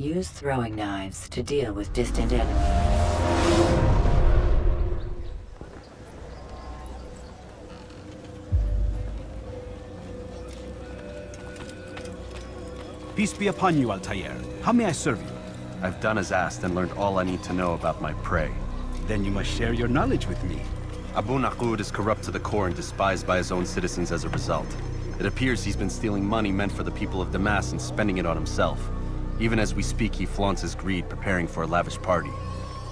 use throwing knives to deal with distant enemies. Peace be upon you, Altair. How may I serve you? I've done as asked and learned all I need to know about my prey. Then you must share your knowledge with me. Abu Naqud is corrupt to the core and despised by his own citizens as a result. It appears he's been stealing money meant for the people of Damas and spending it on himself. Even as we speak, he flaunts his greed, preparing for a lavish party.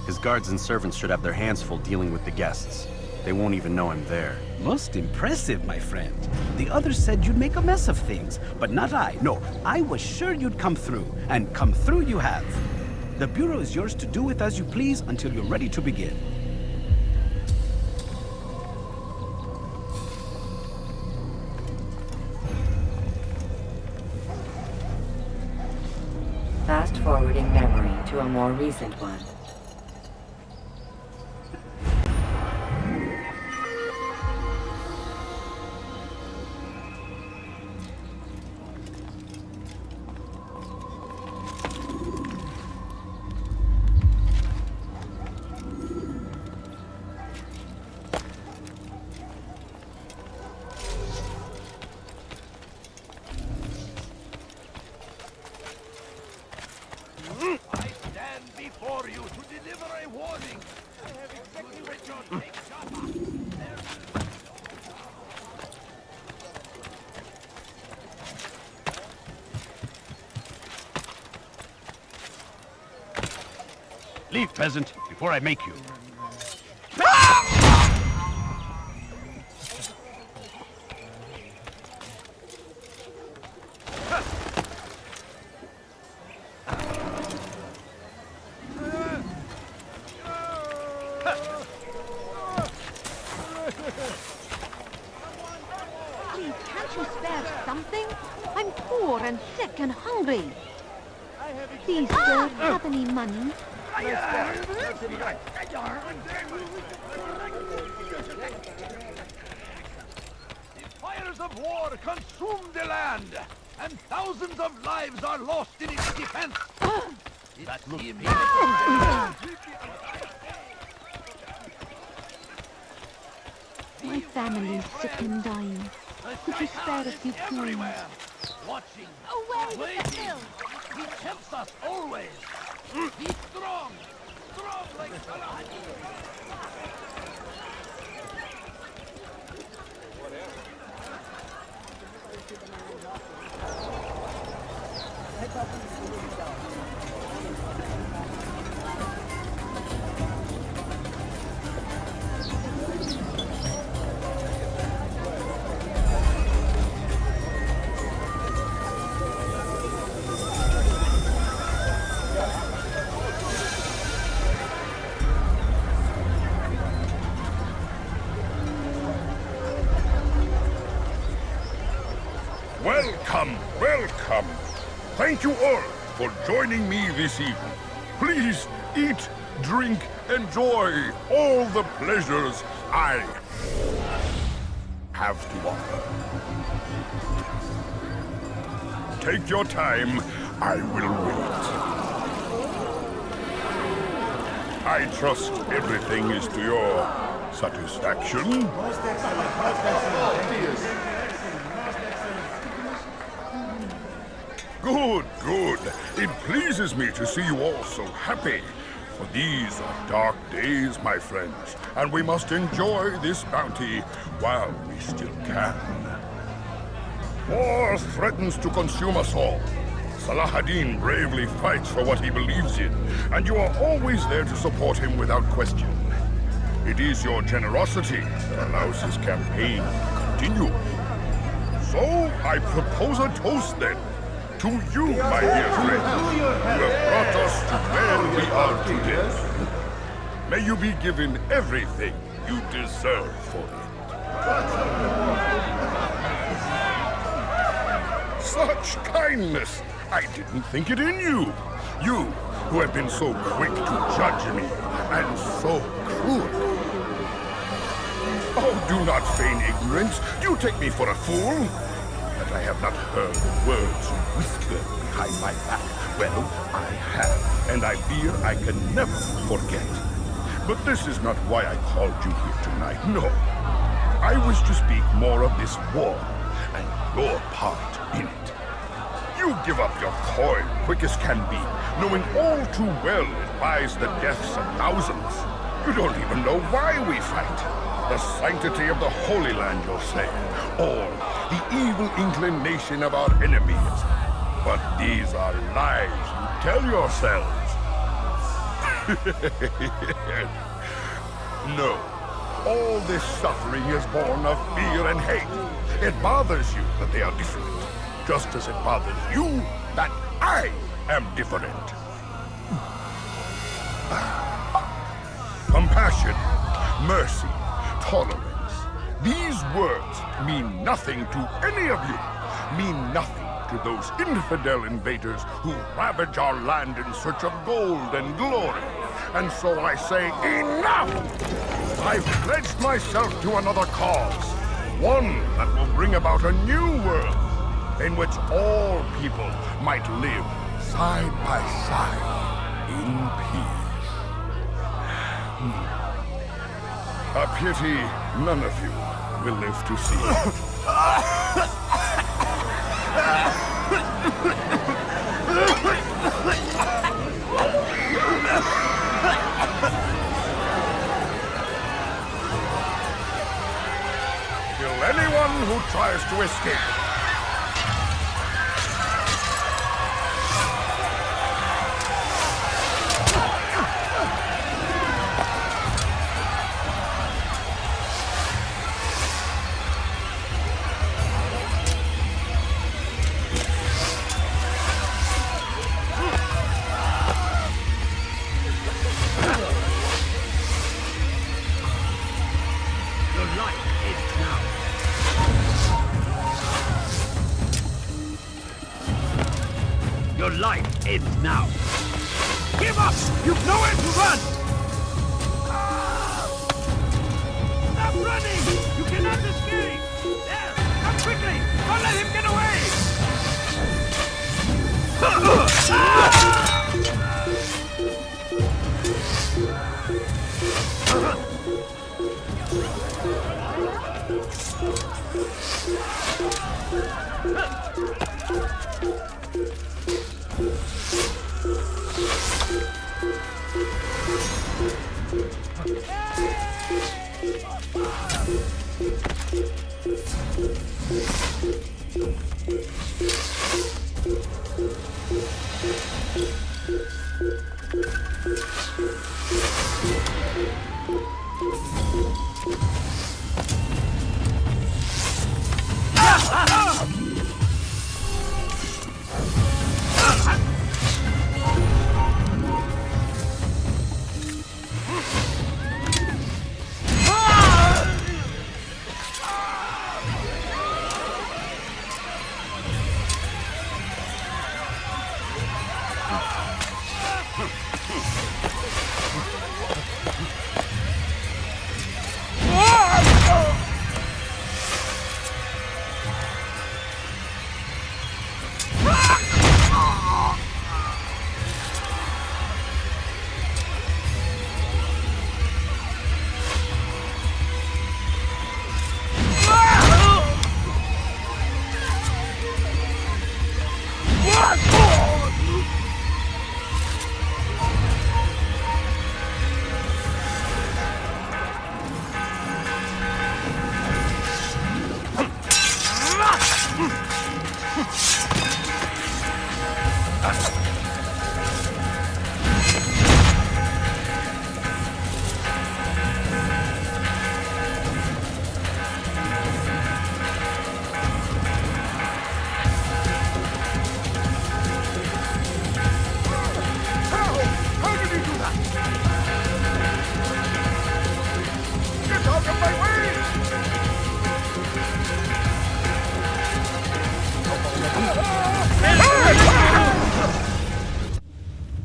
His guards and servants should have their hands full dealing with the guests. They won't even know I'm there. Most impressive, my friend. The others said you'd make a mess of things, but not I. No, I was sure you'd come through, and come through you have. The Bureau is yours to do with as you please until you're ready to begin. Fast-forwarding memory to a more recent one. Leave, peasant, before I make you. Please, can't you spare something? I'm poor and sick and hungry. Please, sir, have any money? The fires of war consume the land, and thousands of lives are lost in its defense. That looks My family's sick and dying. Could you spare a few coins? Watching, Away with the waiting. hill! He helps us always. Be strong, strong like Saladin. Welcome, welcome. Thank you all for joining me this evening. Please eat, drink, enjoy all the pleasures I have to offer. Take your time, I will wait. I trust everything is to your satisfaction. Good, good. It pleases me to see you all so happy. For these are dark days, my friends, and we must enjoy this bounty while we still can. War threatens to consume us all. Saladin bravely fights for what he believes in, and you are always there to support him without question. It is your generosity that allows his campaign to continue. So, I propose a toast then. To you, my dear friend, who have brought us to where we are today. May you be given everything you deserve for it. Such kindness! I didn't think it in you. You, who have been so quick to judge me, and so cruel. Oh, do not feign ignorance. Do you take me for a fool? that I have not heard words you whispered behind my back. Well, I have, and I fear I can never forget. But this is not why I called you here tonight, no. I wish to speak more of this war, and your part in it. You give up your coin quick as can be, knowing all too well it buys the deaths of thousands. You don't even know why we fight. The sanctity of the Holy Land, you'll say, or the evil inclination of our enemies. But these are lies you tell yourselves. No. All this suffering is born of fear and hate. It bothers you that they are different, just as it bothers you that I am different. Compassion, mercy, tolerance. These words mean nothing to any of you. Mean nothing to those infidel invaders who ravage our land in search of gold and glory. And so I say, enough! I've pledged myself to another cause. One that will bring about a new world in which all people might live side by side in peace. A pity none of you will live to see it. Kill anyone who tries to escape. Your life ends now. Give up! You've nowhere to run! Stop running! You cannot escape! There! Come quickly! Don't let him get away!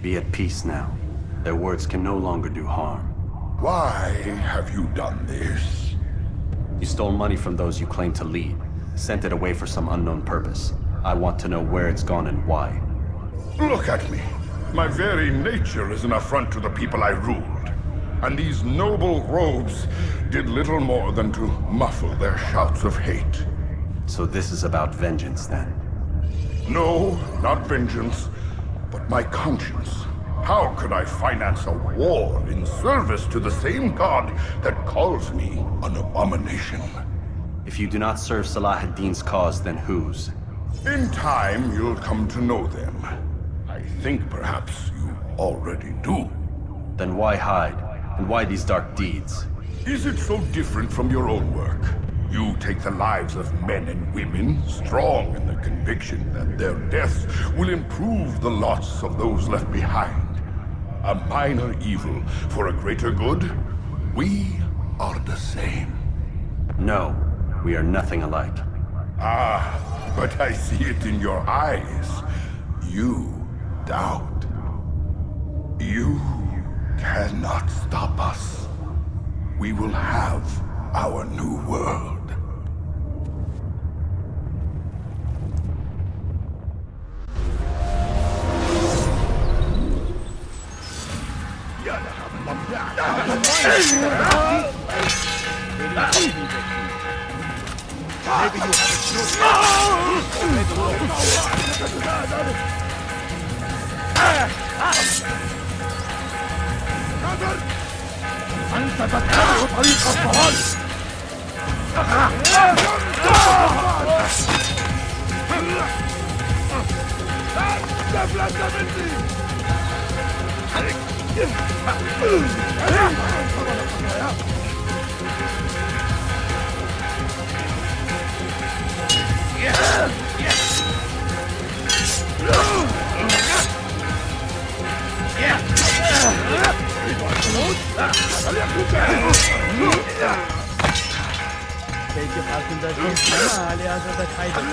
Be at peace now. Their words can no longer do harm. Why have you done this? You stole money from those you claim to lead. Sent it away for some unknown purpose. I want to know where it's gone and why. Look at me. My very nature is an affront to the people I ruled. And these noble robes did little more than to muffle their shouts of hate. So this is about vengeance, then? No, not vengeance, but my conscience. How could I finance a war in service to the same god that calls me an abomination? If you do not serve Salah ad-Din's cause, then whose? In time, you'll come to know them. I think perhaps you already do. Then why hide? And why these dark deeds? Is it so different from your own work? You take the lives of men and women, strong in the conviction that their deaths will improve the lots of those left behind. A minor evil for a greater good? We are the same. No, we are nothing alike. Ah, but I see it in your eyes. You doubt. You cannot stop us. We will have our new world. Belki farkında değilsin ama hali hazırda kaybettin.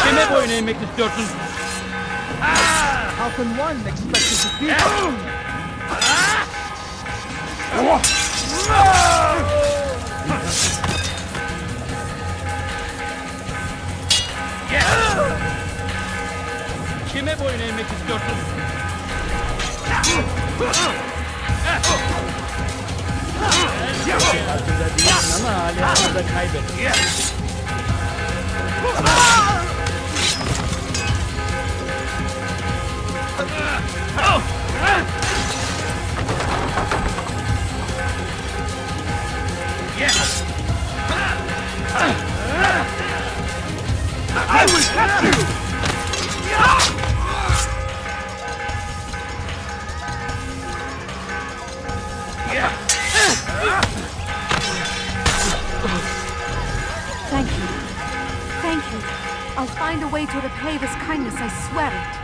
Kime boyun eğmek istiyorsun? How can one expect to defeat you? Kime boyun eğmek istiyorsun? Hazırda değilsin ama hali hazırda kaybettin. I will catch you! Thank you. Thank you. I'll find a way to repay this kindness, I swear it.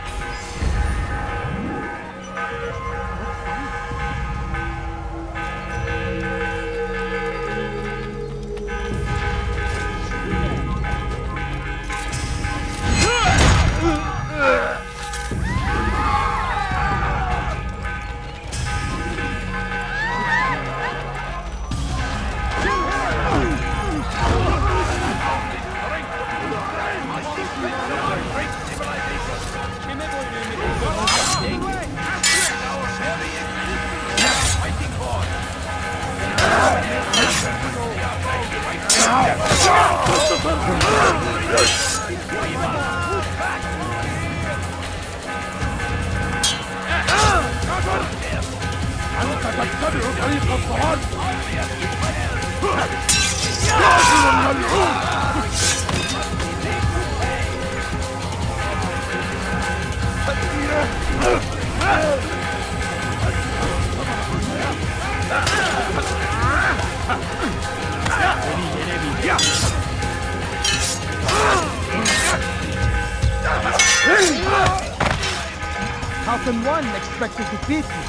How can one expect to defeat you?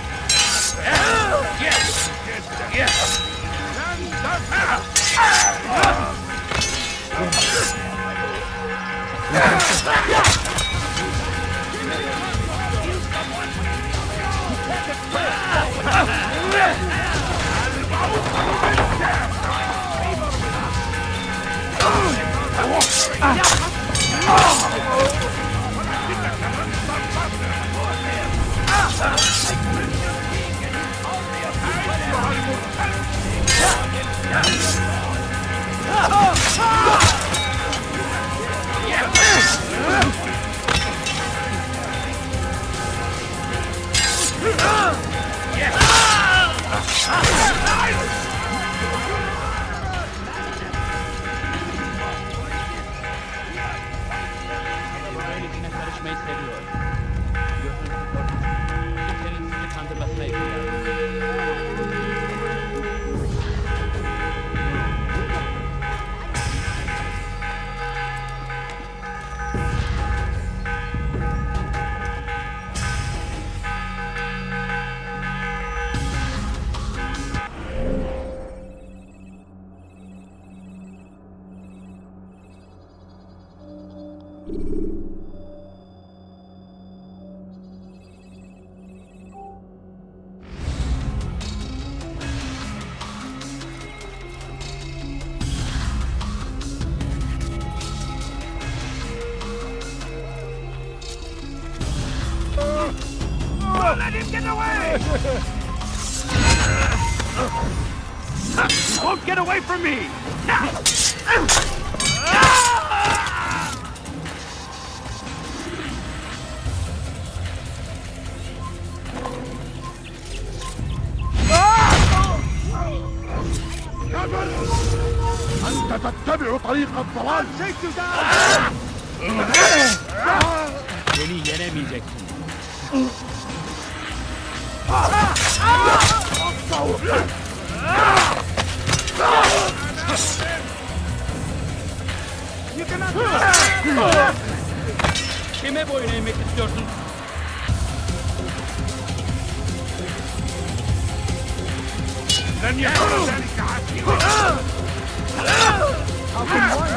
Böylesine karışmayı seviyor. Gözünüzü korkutun. Kimsenin sizi kandırmasına izin vermeyin. Let him get away! You won't get away from me! أنت تتبع طريق الضلال. Beni yenemeyeceksin. Kime boyun eğmek istiyorsun? لن يكون ذلك عاقبا. How can one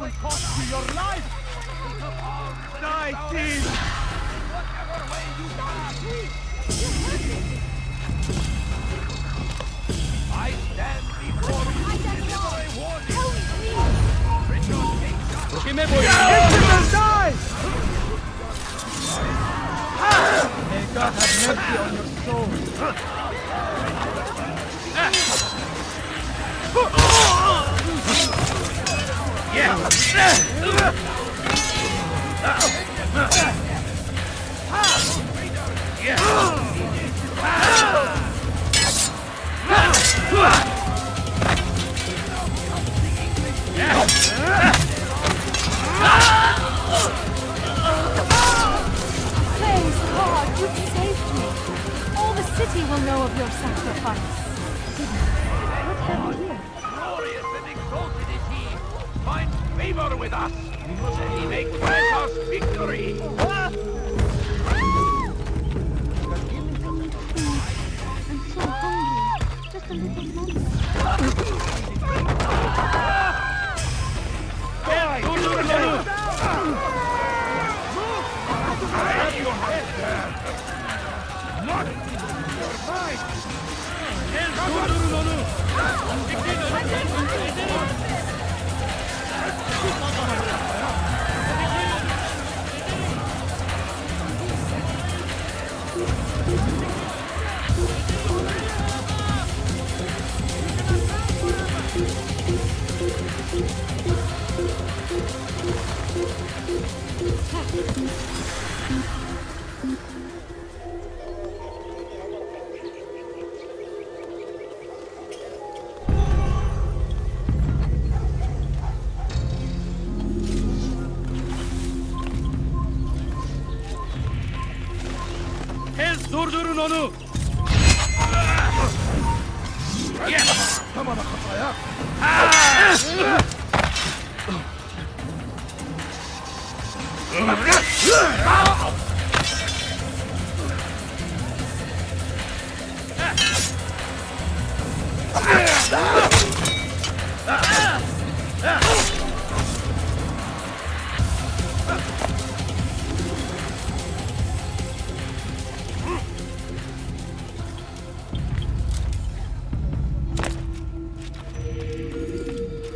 will cost you your life! Die, thief! Whatever way you die! I stand before you to deliver a warning! Richard takes up! Ruki me, boy! Die! May God have mercy on your soul! Praise God, you've saved me. All the city will know of your sacrifice. What have you here? Glorious and exalted is he! Find favor with us! And he may grant us victory! I'm so hungry. Just a little longer. Tez durdurun onu!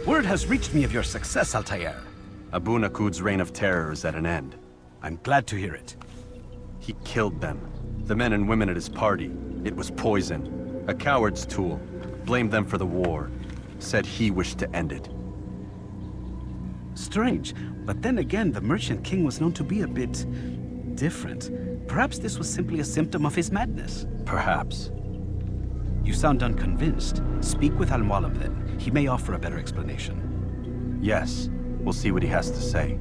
Word has reached me of your success, Altair. Abu Naqud's reign of terror is at an end. I'm glad to hear it. He killed them. The men and women at his party. It was poison. A coward's tool. Blamed them for the war. Said he wished to end it. Strange, but then again, the Merchant King was known to be a bit different. Perhaps this was simply a symptom of his madness. Perhaps. You sound unconvinced. Speak with Al-Mualim then. He may offer a better explanation. Yes. We'll see what he has to say.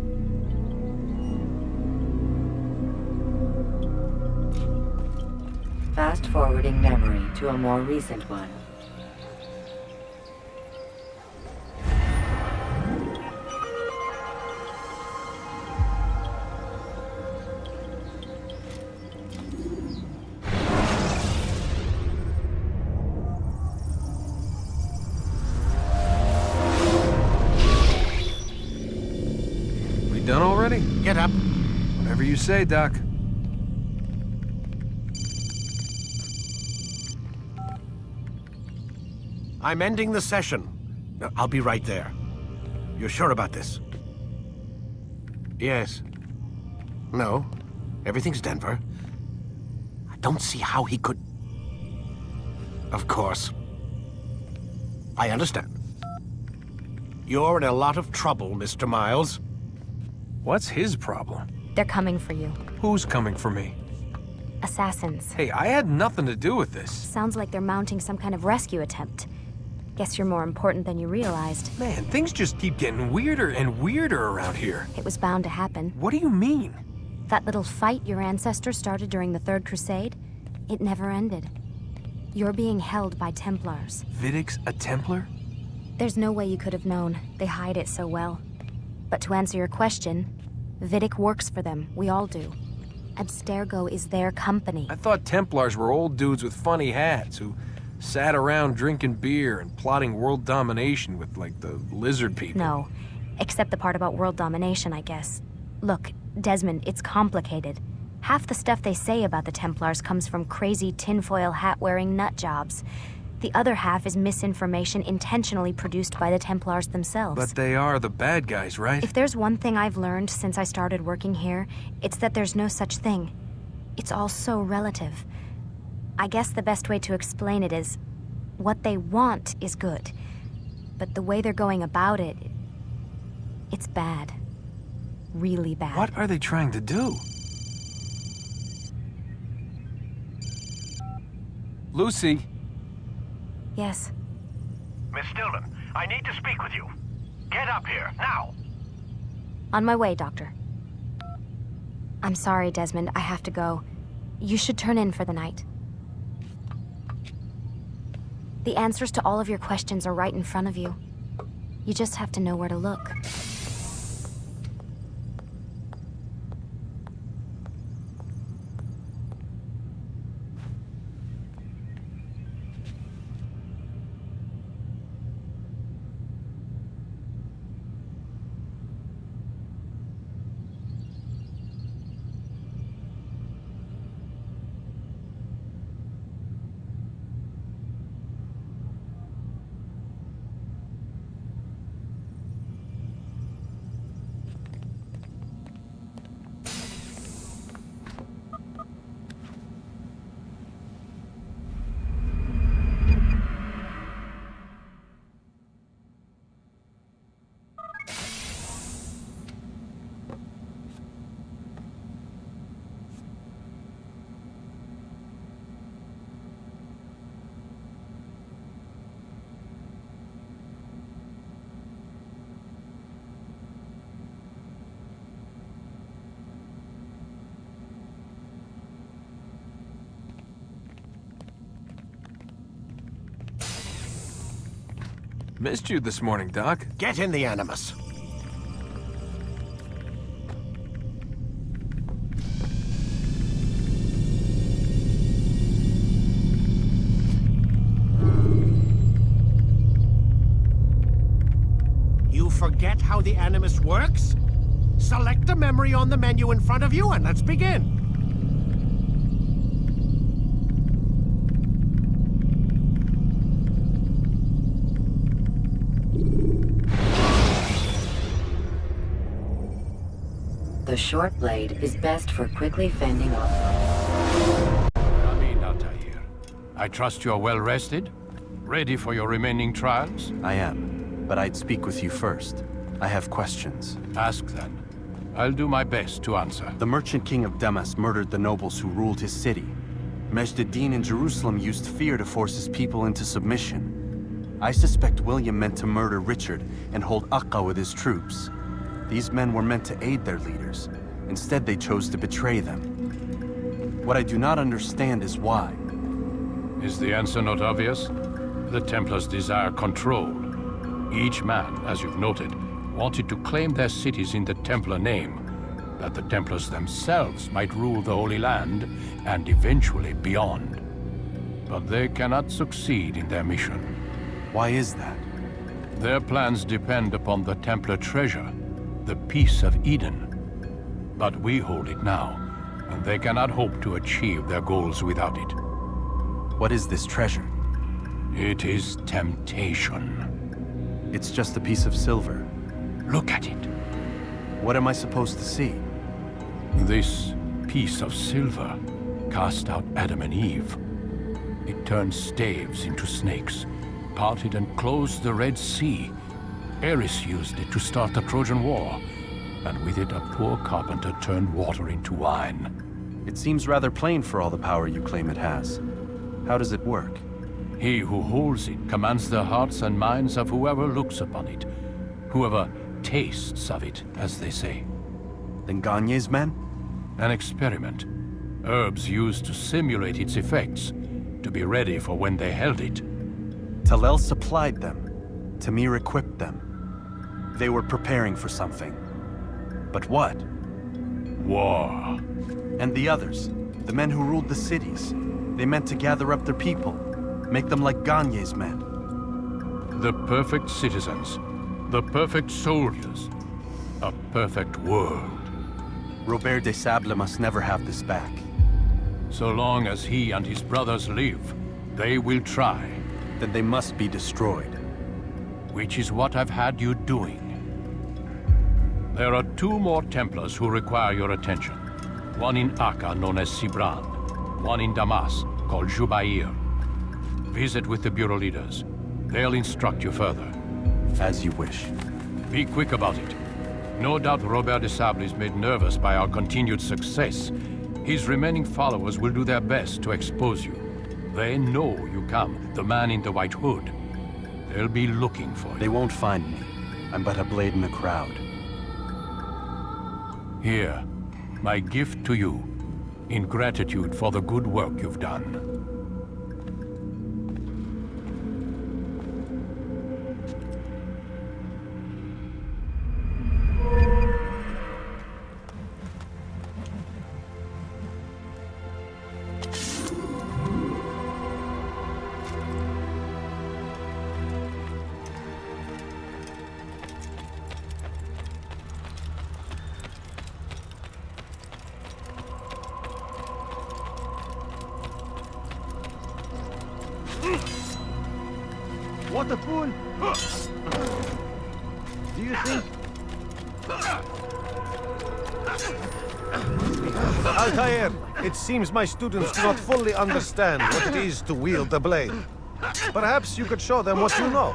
Fast-forwarding memory to a more recent one. Done already? Get up. Whatever you say, Doc. I'm ending the session. I'll be right there. You're sure about this? Yes. No. Everything's Denver. I don't see how he could... Of course. I understand. You're in a lot of trouble, Mr. Miles. What's his problem? They're coming for you. Who's coming for me? Assassins. Hey, I had nothing to do with this. Sounds like they're mounting some kind of rescue attempt. Guess you're more important than you realized. Man, things just keep getting weirder and weirder around here. It was bound to happen. What do you mean? That little fight your ancestors started during the Third Crusade, it never ended. You're being held by Templars. Vidic's a Templar? There's no way you could have known. They hide it so well. But to answer your question, Vidic works for them. We all do. Abstergo is their company. I thought Templars were old dudes with funny hats who sat around drinking beer and plotting world domination with, like, the lizard people. No. Except the part about world domination, I guess. Look, Desmond, it's complicated. Half the stuff they say about the Templars comes from crazy tinfoil hat-wearing nut jobs. The other half is misinformation intentionally produced by the Templars themselves. But they are the bad guys, right? If there's one thing I've learned since I started working here, it's that there's no such thing. It's all so relative. I guess the best way to explain it is, what they want is good. But the way they're going about it, it's bad. Really bad. What are they trying to do? Lucy? Yes. Miss Stillman, I need to speak with you. Get up here, now! On my way, Doctor. I'm sorry, Desmond. I have to go. You should turn in for the night. The answers to all of your questions are right in front of you. You just have to know where to look. Missed you this morning, Doc. Get in the Animus. You forget how the Animus works? Select a memory on the menu in front of you and let's begin. The short blade is best for quickly fending off. Come in, Altair. I trust you're well rested? Ready for your remaining trials? I am, but I'd speak with you first. I have questions. Ask then. I'll do my best to answer. The merchant king of Damas murdered the nobles who ruled his city. Majd-Addin in Jerusalem used fear to force his people into submission. I suspect William meant to murder Richard and hold Akka with his troops. These men were meant to aid their leaders. Instead, they chose to betray them. What I do not understand is why. Is the answer not obvious? The Templars desire control. Each man, as you've noted, wanted to claim their cities in the Templar name, that the Templars themselves might rule the Holy Land and eventually beyond. But they cannot succeed in their mission. Why is that? Their plans depend upon the Templar treasure, the Peace of Eden. But we hold it now, and they cannot hope to achieve their goals without it. What is this treasure? It is temptation. It's just a piece of silver. Look at it. What am I supposed to see? This piece of silver cast out Adam and Eve. It turned staves into snakes, parted and closed the Red Sea. Ares used it to start the Trojan War, and with it a poor carpenter turned water into wine. It seems rather plain for all the power you claim it has. How does it work? He who holds it commands the hearts and minds of whoever looks upon it, whoever tastes of it, as they say. Then Gagne's men? An experiment. Herbs used to simulate its effects, to be ready for when they held it. Talel supplied them. Tamir equipped them. They were preparing for something. But what? War. And the others, the men who ruled the cities, they meant to gather up their people, make them like Gagne's men. The perfect citizens, The perfect soldiers. A perfect world. Robert de Sable must never have this back. So long as he and his brothers live, they will try. Then they must be destroyed. Which is what I've had you doing. There are 2 more Templars who require your attention. One in Acre, known as Sibran. One in Damas, called Jubair. Visit with the Bureau leaders. They'll instruct you further. As you wish. Be quick about it. No doubt Robert de Sable is made nervous by our continued success. His remaining followers will do their best to expose you. They know you come, the man in the white hood. They'll be looking for you. They won't find me. I'm but a blade in the crowd. Here, my gift to you, in gratitude for the good work you've done. What a fool! Do you think... Altair, it seems my students do not fully understand what it is to wield the blade. Perhaps you could show them what you know.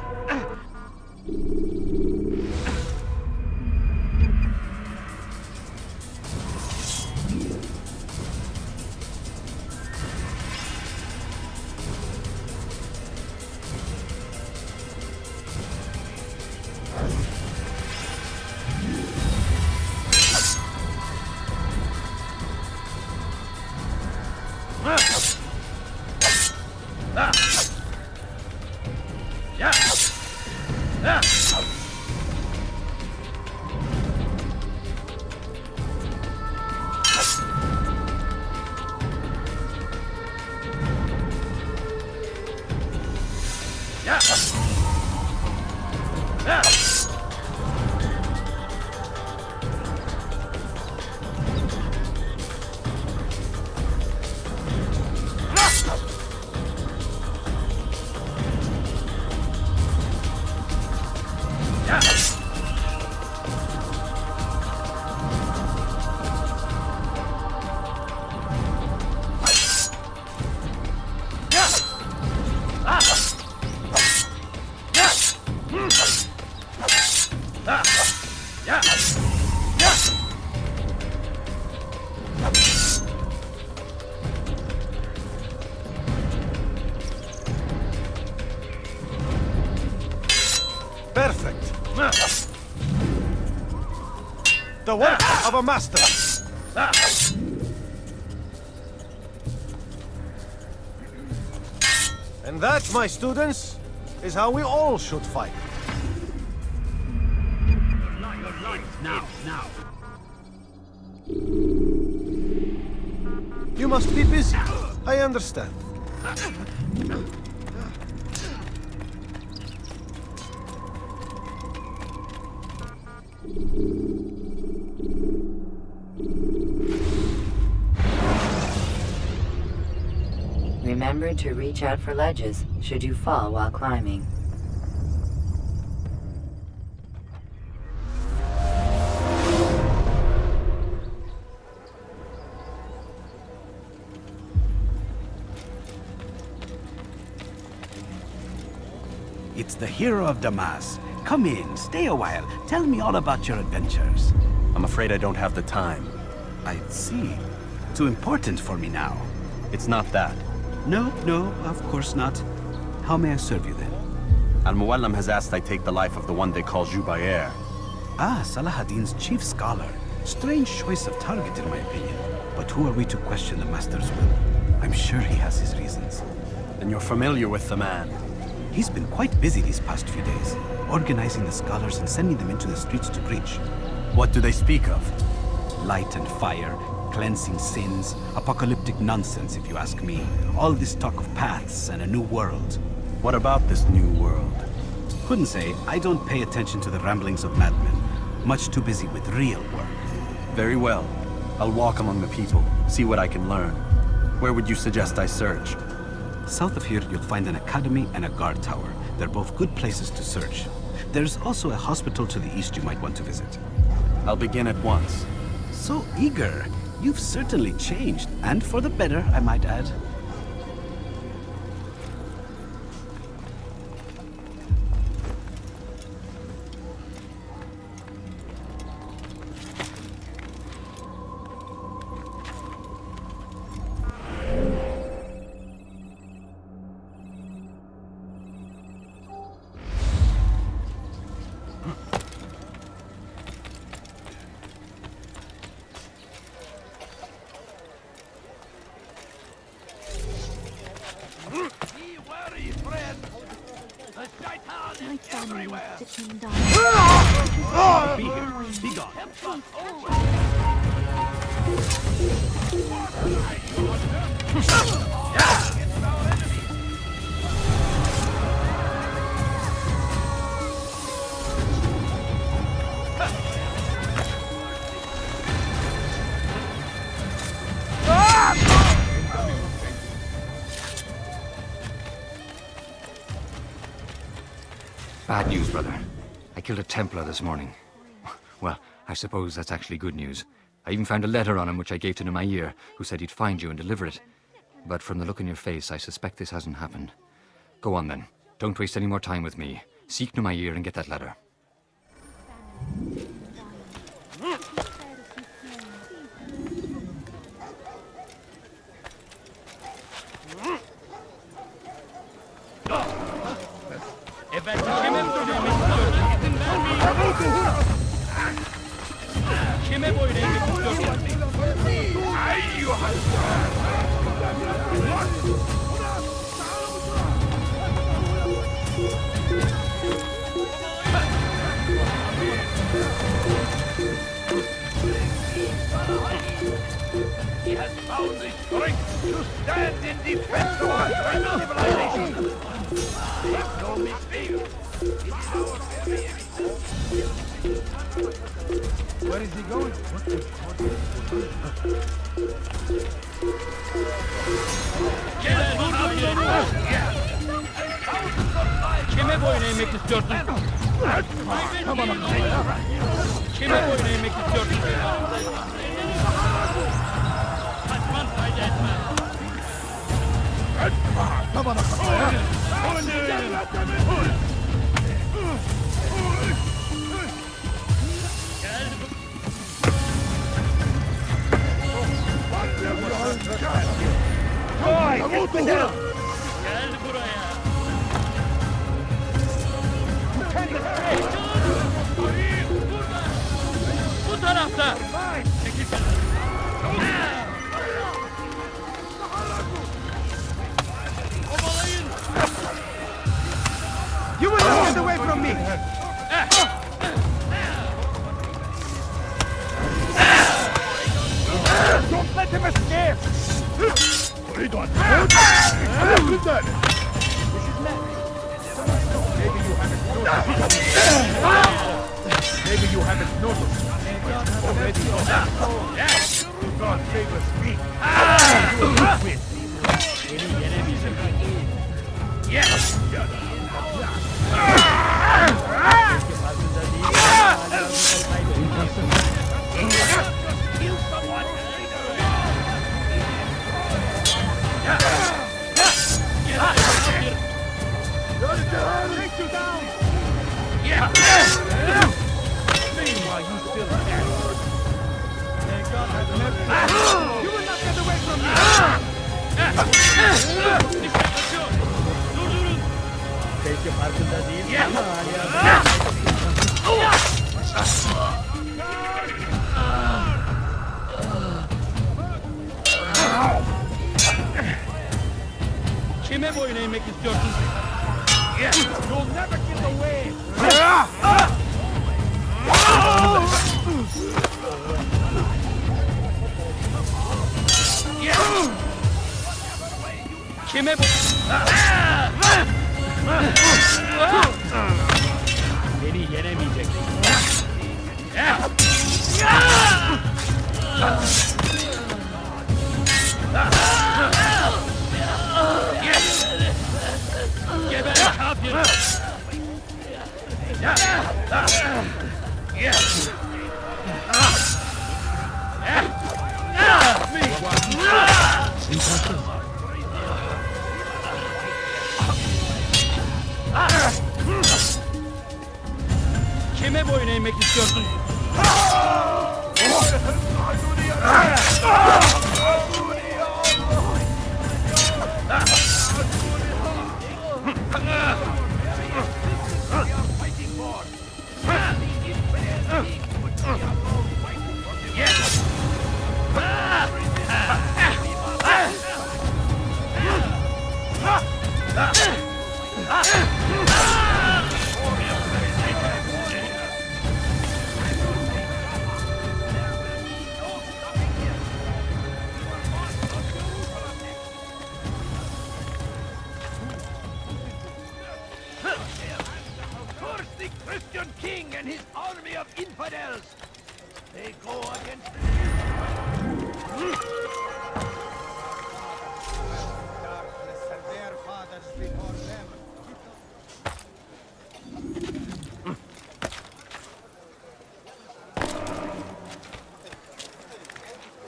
Perfect. The work of a master. And that, my students, is how we all should fight. Now. You must be busy. I understand. Remember to reach out for ledges should you fall while climbing. It's the hero of Damas. Come in, stay a while. Tell me all about your adventures. I'm afraid I don't have the time. I see. Too important for me now. It's not that. No, of course not. How may I serve you then? Al-Muallim has asked I take the life of the one they call Jubair. Ah, Salahadin's chief scholar. Strange choice of target in my opinion. But who are we to question the Master's will? I'm sure he has his reasons. Then you're familiar with the man. He's been quite busy these past few days, organizing the scholars and sending them into the streets to preach. What do they speak of? Light and fire, cleansing sins, apocalyptic nonsense if you ask me. All this talk of paths and a new world. What about this new world? couldn't say I don't pay attention to the ramblings of madmen. Much too busy with real work. Very well. I'll walk among the people, see what I can learn. Where would you suggest I search? South of here, you'll find an academy and a guard tower. They're both good places to search. There's also a hospital to the east you might want to visit. I'll begin at once. So eager. You've certainly changed, and for the better, I might add. Be gone. Bad news, brother. I killed a Templar this morning. Well, I suppose that's actually good news. I even found a letter on him which I gave to Numair, who said he'd find you and deliver it. But from the look in your face, I suspect this hasn't happened. Go on then. Don't waste any more time with me. Seek Numair and get that letter. He has found the strength to stand in defense of our great civilization. Make no mistake. Where is he going? Kime boyun eğmek istiyorsun? Kime boyun eğmek istiyorsun? Kaçman fayda etmez. Tabana Gel buraya. Bu tarafta. You will not get away from me! Don't let him escape! What are you doing? Look at that! Maybe you haven't noticed. Already. Yes! God favors me. Yes! Kill someone! Take you down! Yeah! Meanwhile, you still can. May God have mercy. You will not get away from me! Belki farkında değil ama hala... Kime boyun eğmek istiyorsun? You'll never get away! Kime boyun... istiyorsun? Curse the Christian king and his army of infidels! They go against Darkness and their fathers before them.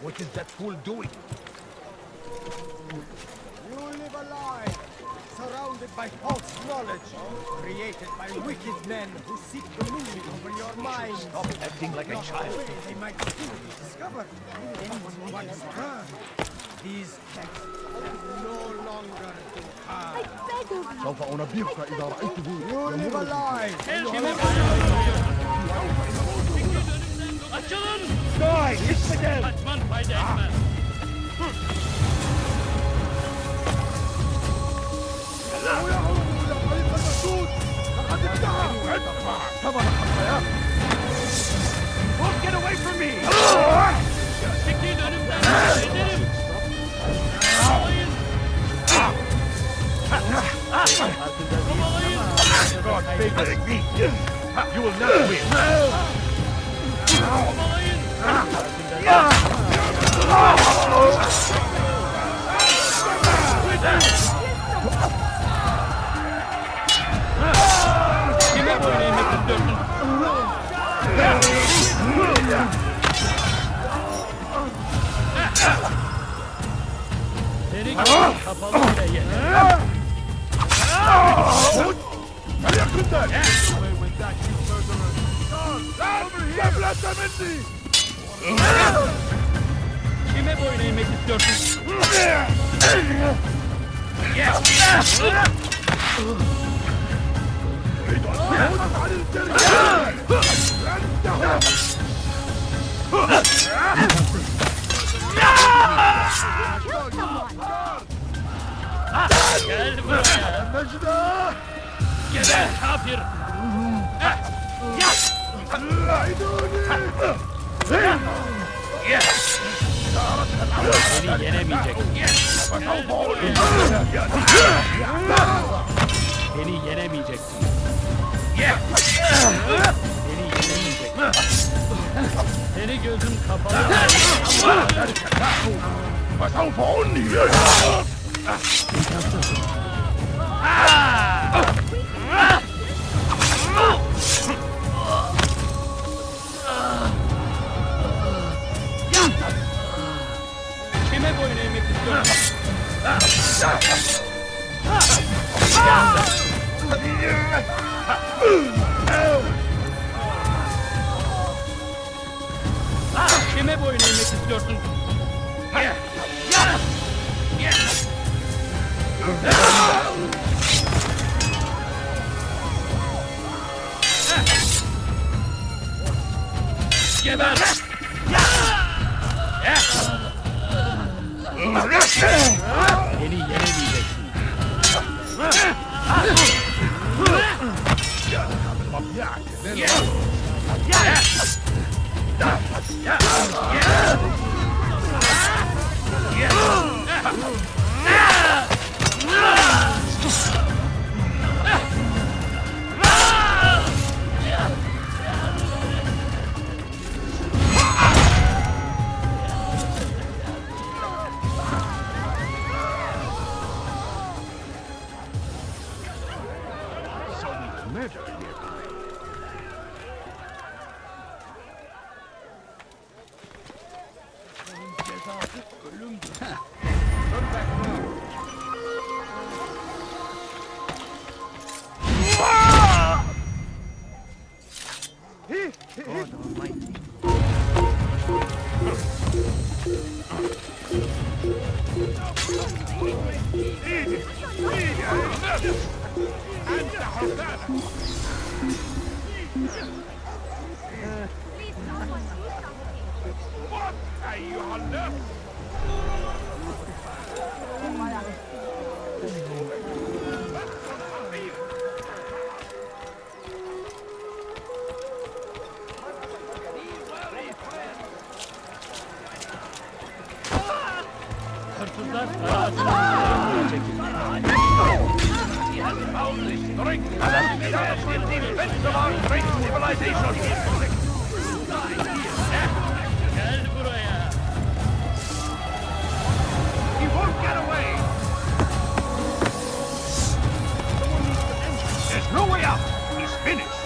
What is that fool doing? You live a lie, surrounded by false knowledge, created by wicked men who seek dominion over your mind. Stop acting like a Not child. the way they might soon be discovered. Anyone once heard, these texts no longer do harm. سوف أنبهك إذا رأيته. You live a lie. Açılın! Die, infidel! Kaçman fayda etmez. Don't get away from me! Çekilin önümden! Ederim! Kovalayın! God favoring me! You will not win! Kovalayın! Kime boyun eğmek istiyorsun? Seni kapalı bile yeter. Kime boyun eğmek istiyorsun? Gel buraya. Geber kafir. Beni yenemeyecek. Beni yenemeyeceksin. Beni yenemeyeceksin. Seni gözüm kapalı. فسوف أنهي Kime boyun eğmek istiyorsun? Kime boyun eğmek istiyorsun? Geber! Beni yenemeyeceksin. What أيها الناس؟ Hırsızlar kara ağacına çekildi. He has found the strength and stands in defense of our great civilization. Gel buraya. He won't get away. There's no way out. He's finished.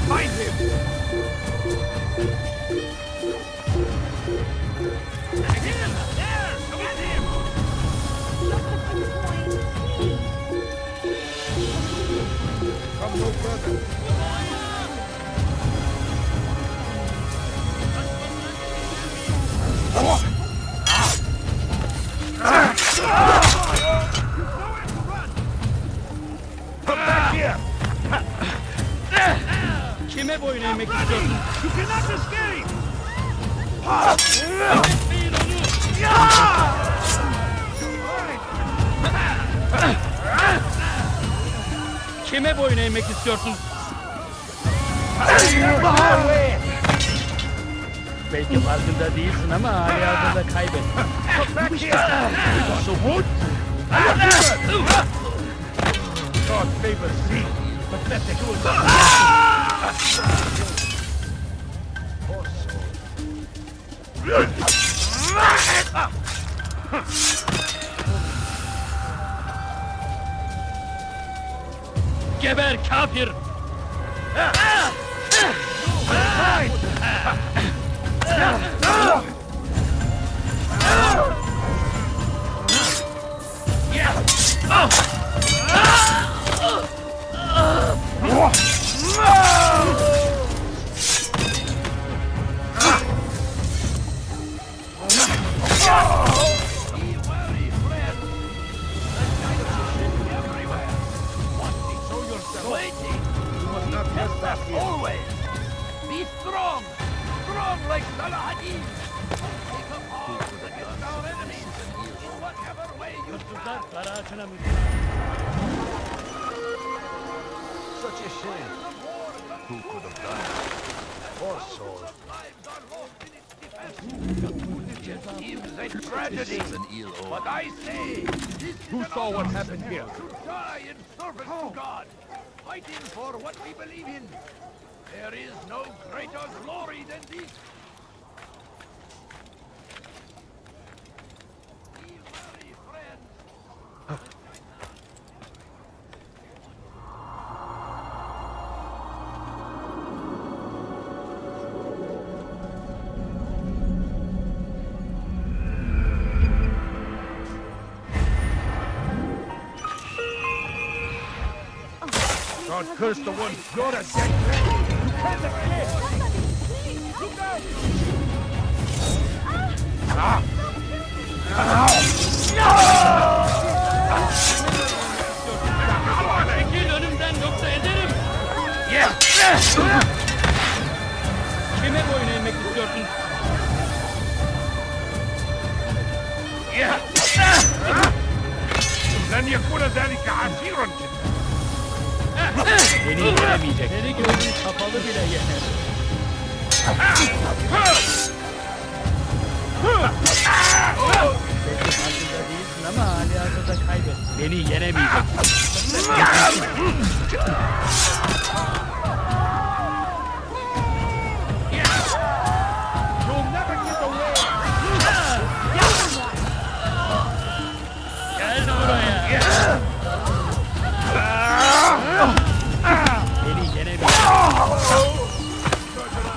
Find him. There! Get him! Come no further. Come back here! Kime boyun eğmek istiyorsun? You cannot escape! Etmeyin onu! Kime boyun eğmek istiyorsun? Belki farkında değilsin ama hali hazırda kaybettin. Come back here! So what? God favors thee, pathetic Geber kafir! Always! Be strong! Strong like Salah-ad-Din! Take up arms against our enemies! In whatever way you Hırsızlar kara ağacına mı? Such a shame. Who could have done it? Poor soul. Seems a tragedy, but I say, this Who saw what happened here? to die in service to God, fighting for what we believe in. There is no greater glory than this. Be wary, friends. God curse the one. You're a dead man. You can't escape. Look out! Çekil önümden yoksa ederim! Kime boyun eğmek istiyorsun? لن يكون ذلك عسيرا جدا. Beni yenemeyecek. Seni gözün kapalı bile yener. Belki farkında değilsin ama hali hazırda kaybettin. Beni yenemeyecek. You'll never get away. Gel buraya. Beni yenemeyecek.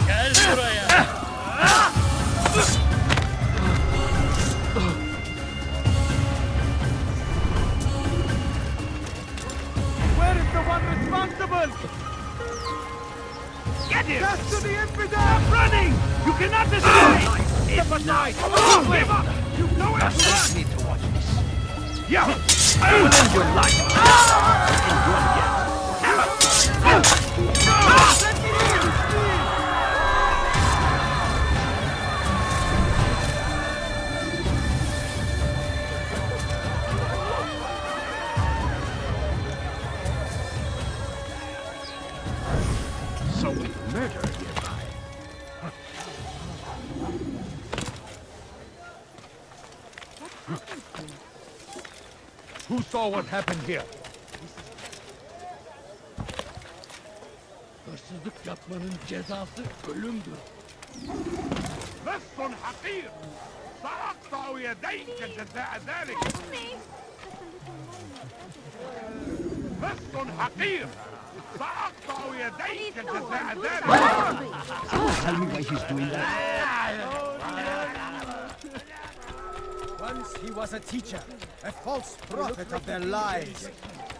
Gel buraya. Where is the one responsible? Get him! Death to the infidel! Stop running! You cannot escape! Step aside! Give up! You know where to run! Need to watch this. Yeah! I will end your life! And your death! So with murder nearby. Who saw what happened here? Hırsızlık yapmanın cezası ölümdür. لص حقير سأقطع يديك جزاء ذلك. لص حقير سأقطع يديك جزاء ذلك. Tell me why he's doing that. Once he was a teacher, a false prophet of their lies.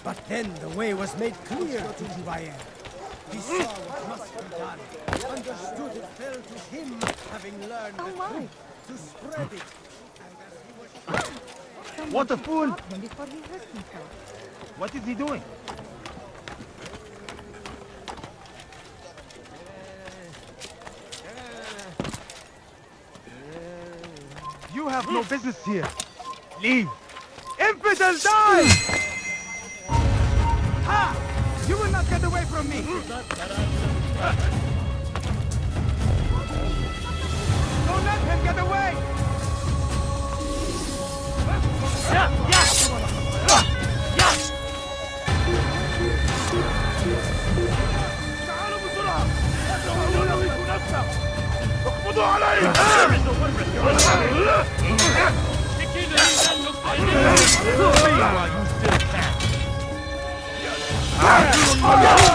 But then the way was made clear to Jubair. He saw what must be done, understood it fell to him, having learned the truth, to spread it. What a fool! Before he hurt himself. What is he doing? You have no business here. Leave. Infidel, die! Ha! You will not get away from me! Don't let him get away! Yeah! Yeah! Yeah! تعالوا بسرعة! يدعون ويكون أكثر! اقبضوا عليه! Ah!